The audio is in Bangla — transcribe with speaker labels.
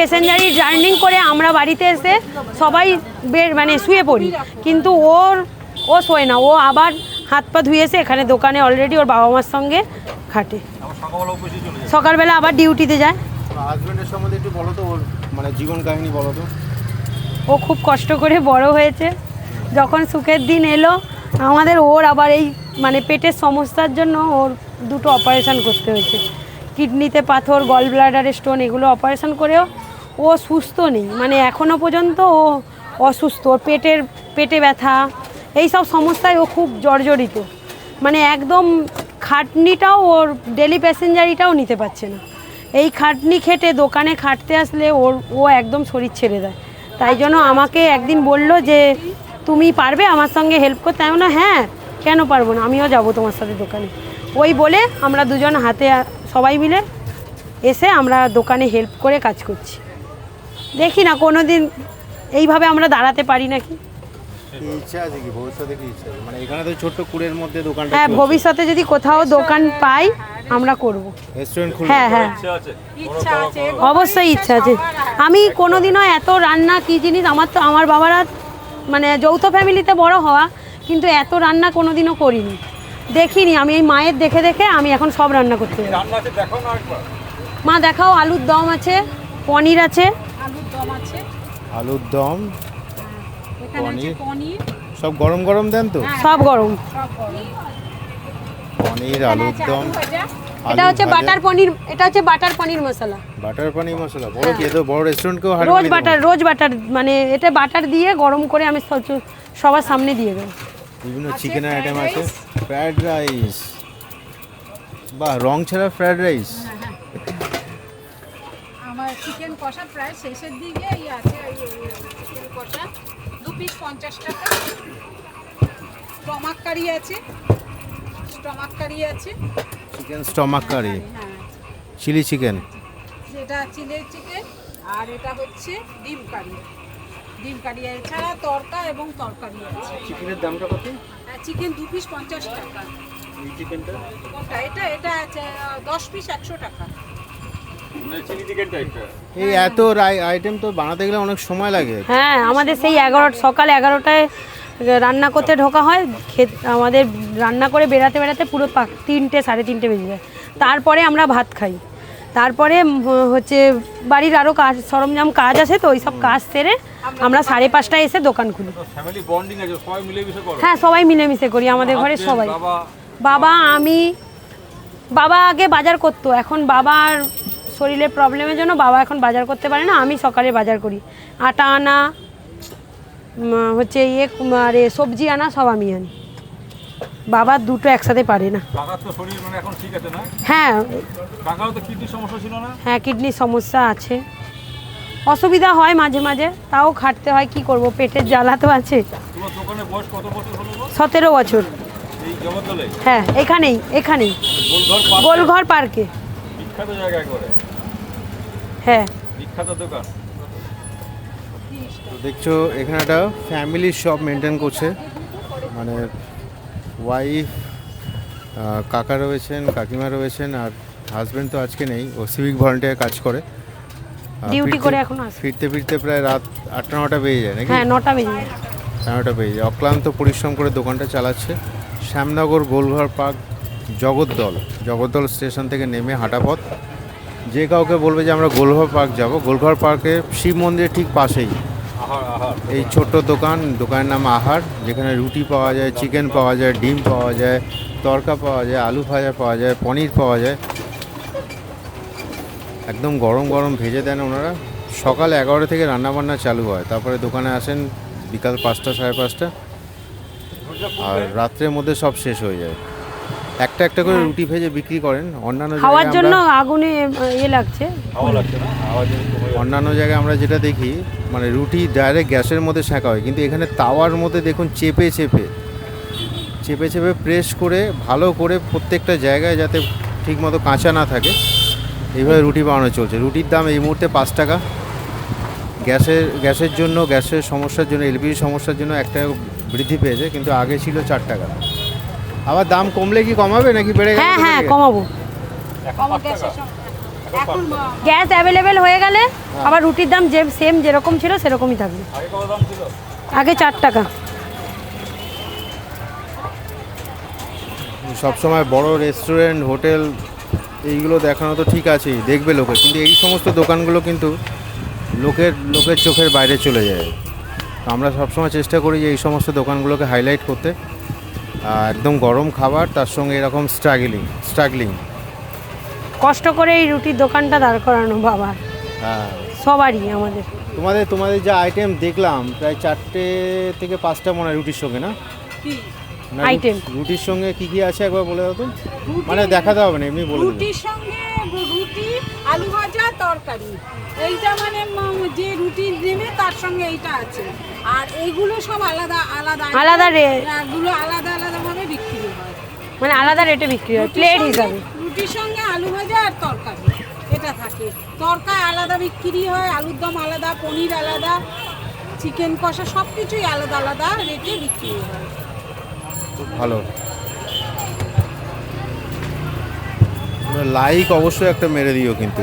Speaker 1: প্যাসেঞ্জারই জার্নিং করে আমরা বাড়িতে এসে সবাই মানে শুয়ে পড়ি, কিন্তু ও শোয় না, ও আবার হাত পা ধুয়ে এসে এখানে দোকানে অলরেডি ওর বাবা মার সঙ্গে খাটে, সকালবেলা আবার ডিউটিতে যায়।
Speaker 2: হাজবেন্ডের সম্বন্ধে একটু বলো তো, ওর মানে জীবন কাহিনী বলো তো।
Speaker 1: ও খুব কষ্ট করে বড় হয়েছে, যখন সুখের দিন এলো আমাদের ওর আবার এই মানে পেটের সমস্যার জন্য ওর 2টো অপারেশন করতে হয়েছে, কিডনিতে পাথর, গল ব্লাডারে স্টোন, এগুলো অপারেশন করেও ও সুস্থ নেই, মানে এখনও পর্যন্ত ও অসুস্থ, ওর পেটে ব্যথা, এই সব সমস্যায় ও খুব জর্জরিত, মানে একদম খাটনিটাও ওর ডেলি প্যাসেঞ্জারিটাও নিতে পারছে না। এই খাটনি খেটে দোকানে খাটতে আসলে ও একদম শরীর ছেড়ে দেয়। তাই জন্য আমাকে একদিন বলল যে তুমি পারবে আমার সঙ্গে হেল্প করতে? আমি না, হ্যাঁ কেন পারবো না, আমিও যাব তোমার সাথে দোকানে। ওই বলে আমরা দুজন হাতে সবাই মিলে এসে আমরা দোকানে হেল্প করে কাজ করছি। দেখি না কোনো দিন এইভাবে আমরা দাঁড়াতে পারি নাকি।
Speaker 2: ইচ্ছা আছে কি ভবিষ্যতে, কি ইচ্ছা আছে? মানে এখানে তো ছোট্ট কুড়ের মধ্যে দোকানটা,
Speaker 1: হ্যাঁ ভবিষ্যতে যদি কোথাও দোকান পাই আমরা করব।
Speaker 2: রেস্টুরেন্ট খুলবে?
Speaker 1: হ্যাঁ হ্যাঁ অবশ্যই ইচ্ছা আছে। আমি কোনোদিনও এত রান্না কি জিনিস, আমার বাবারা মানে যৌথ ফ্যামিলিতে বড় হওয়া, কিন্তু এত রান্না কোনোদিনও করিনি, দেখিনি। আমি এই মায়ের দেখে দেখে আমি এখন সব রান্না করতে পারি। মা দেখাও, আলুর দম আছে, পনির আছে,
Speaker 2: আলুর দম, পনির, সব গরম গরম দেন তো?
Speaker 1: সব গরম।
Speaker 2: পনির, আলুর দম,
Speaker 1: এটা হচ্ছে বাটার পনির, এটা হচ্ছে বাটার পনির মশলা।
Speaker 2: বাটার পনির মশলা বড় কি? তো বড় রেস্টুরেন্টকেও
Speaker 1: রোজ বাটার মানে এটা বাটার দিয়ে গরম করে আমি সবার সামনে দিয়ে দেবো।
Speaker 2: বিভিন্ন চিকেনের আইটেম আছে, ফ্রাইড রাইস, বাহ, রং ছাড়া ফ্রাইড রাইস।
Speaker 3: আমার চিকেন কষা প্রায় শেষের দিকে আছে, চিকেন কষা 2 পিস 50 টাকা। স্টমাক কারি আছে,
Speaker 2: চিকেন স্টমাক কারি,
Speaker 3: হ্যাঁ
Speaker 2: চিলি চিকেন,
Speaker 3: যেটা চিলি চিকেন, আর এটা হচ্ছে ডিম কারি। এছাড়া তরকা এবং তরকারি আছে।
Speaker 2: চিকেনের দামটা কত?
Speaker 3: চিকেন 2 পিস 50 টাকা।
Speaker 2: এই চিকেনটা
Speaker 3: এটা আছে 10 পিস 100 টাকা।
Speaker 2: চিলি চিকেনটা এই এত আইটেম তো বানাতে গেলে অনেক সময় লাগে।
Speaker 1: হ্যাঁ আমাদের সেই সকাল 11টায় রান্না করতে ঢোকা হয়, আমাদের রান্না করে বেরাতে পুরো 3টে 3:30 বেজে যায়। তারপরে আমরা ভাত খাই, তারপরে হচ্ছে বাড়ির আরও কাজ সরঞ্জাম কাজ আছে, তো ওই সব কাজ সেরে আমরা 5:30টায় এসে দোকান খুলি। হ্যাঁ সবাই মিলেমিশে করি আমাদের ঘরে সবাই। বাবা আগে বাজার করতো, এখন বাবার শরীরের প্রবলেমের জন্য বাবা এখন বাজার করতে পারে না, আমি সকালে বাজার করি, আটা আনা হচ্ছে সবজি আনা সব আমি আনি, বাবা দুটো একসাথে পারে না। হ্যাঁ হ্যাঁ কিডনির সমস্যা আছে, অসুবিধা হয় মাঝে মাঝে, তাও খাটতে হয়, কি করব, পেটের জ্বালা তো আছে। 17 বছর। হ্যাঁ এখানেই গোলঘর পার্কে। হ্যাঁ
Speaker 2: দেখছো এখানে একটা ফ্যামিলি শপ মেনটেন করছে, মানে ওয়াইফ, কাকা রয়েছেন, কাকিমা রয়েছেন, আর হাজব্যান্ড তো আজকে নেই, ও সিভিক ভলান্টিয়ার কাজ করে,
Speaker 1: ডিউটি করে এখন আসে।
Speaker 2: ফিরতে প্রায় রাত 8-9টা বেজে যায় নাকি?
Speaker 1: হ্যাঁ 9টা বেজে যায়।
Speaker 2: 9টা বেজে যায়। অক্লান্ত পরিশ্রম করে দোকানটা চালাচ্ছে। শ্যামনগর গোলঘর পার্ক, জগদ্দল স্টেশন থেকে নেমে হাঁটা পথ। যে কাউকে বলবে যে আমরা গোলঘর পার্ক যাব, গোলঘর পার্কে শিব মন্দিরের ঠিক পাশেই এই ছোট্ট দোকানের নাম আহার, যেখানে রুটি পাওয়া যায়, চিকেন পাওয়া যায়, ডিম পাওয়া যায়, তরকা পাওয়া যায়, আলু ভাজা পাওয়া যায়, পনির পাওয়া যায়, একদম গরম গরম ভেজে দেন ওনারা। সকাল 11টা থেকে রান্নাবান্না চালু হয়, তারপরে দোকানে আসেন বিকাল 5টা 5:30, আর রাত্রের মধ্যে সব শেষ হয়ে যায়। একটা করে রুটি ভেজে বিক্রি করেন।
Speaker 1: খাওয়ার জন্য আগুনে লাগছে,
Speaker 2: অন্যান্য জায়গায় আমরা যেটা দেখি মানে রুটি ডাইরেক্ট গ্যাসের মধ্যে সেঁকা হয়, কিন্তু এখানে তাওয়ার মধ্যে দেখুন চেপে প্রেস করে ভালো করে প্রত্যেকটা জায়গায় যাতে ঠিকমতো কাঁচা না থাকে, এইভাবে রুটি বানানো চলছে। রুটির দাম এই মুহূর্তে 5 টাকা। গ্যাসের জন্য, গ্যাসের সমস্যার জন্য, এলপিজি সমস্যার জন্য 1 টাকা বৃদ্ধি পেয়েছে, কিন্তু আগে ছিল 4 টাকা। আবার দাম কমলে কি কমাবে নাকি বেড়ে গেছে?
Speaker 1: হ্যাঁ কমাবো।
Speaker 3: এখন
Speaker 1: গ্যাস অ্যাভেলেবেল হয়ে গেলে আবার রুটির দাম যে সেম যেরকম ছিল সেরকমই থাকবে। আগে 4 টাকা।
Speaker 2: সবসময় বড় রেস্টুরেন্ট হোটেল এইগুলো দেখানো তো ঠিক আছেই, দেখবে লোকে, কিন্তু এই সমস্ত দোকানগুলো কিন্তু লোকের চোখের বাইরে চলে যায়। তো আমরা সবসময় চেষ্টা করি যে এই সমস্ত দোকানগুলোকে হাইলাইট করতে। একদম গরম খাবার, তার সঙ্গে এরকম স্ট্রাগলিং।
Speaker 1: কষ্ট করে এই রুটির দোকানটা দাঁড় করানো বাবা
Speaker 2: হ্যাঁ,
Speaker 1: সবারই আমাদের।
Speaker 2: তোমাদের যে আইটেম দেখলাম প্রায় 4টে থেকে 5টা মনে হয় রুটির সঙ্গে, না?
Speaker 3: কি
Speaker 2: না,
Speaker 1: Item।
Speaker 2: রুটির সঙ্গে কি কি আছে একবার বলে দাও তো।
Speaker 3: রুটি-
Speaker 2: মানে দেখাতে হবে না, এমনি বলে দেবে।
Speaker 3: রুটির সঙ্গে রুটি, আলু ভাজা, তরকারি, এইটা মানে যে রুটি নেবে তার সঙ্গে এইটা আছে। আর এইগুলো সব আলাদা আলাদা
Speaker 1: আলাদা
Speaker 3: এগুলো আলাদা আলাদা ভাবে বিক্রি হয়।
Speaker 1: মানে আলাদা রেটে বিক্রি হয় প্লেট হিসাবে।
Speaker 3: রুটির সঙ্গে আলু ভাজা আর তরকারি এটা থাকে। তরকা আলাদা বিক্রি হয়, আলুর দম আলাদা, পনির আলাদা, চিকেন কষা সব কিছুই আলাদা আলাদা রেটে বিক্রি হয়।
Speaker 2: খুব ভালো। লাইক অবশ্যই একটা মেরে দিও কিন্তু।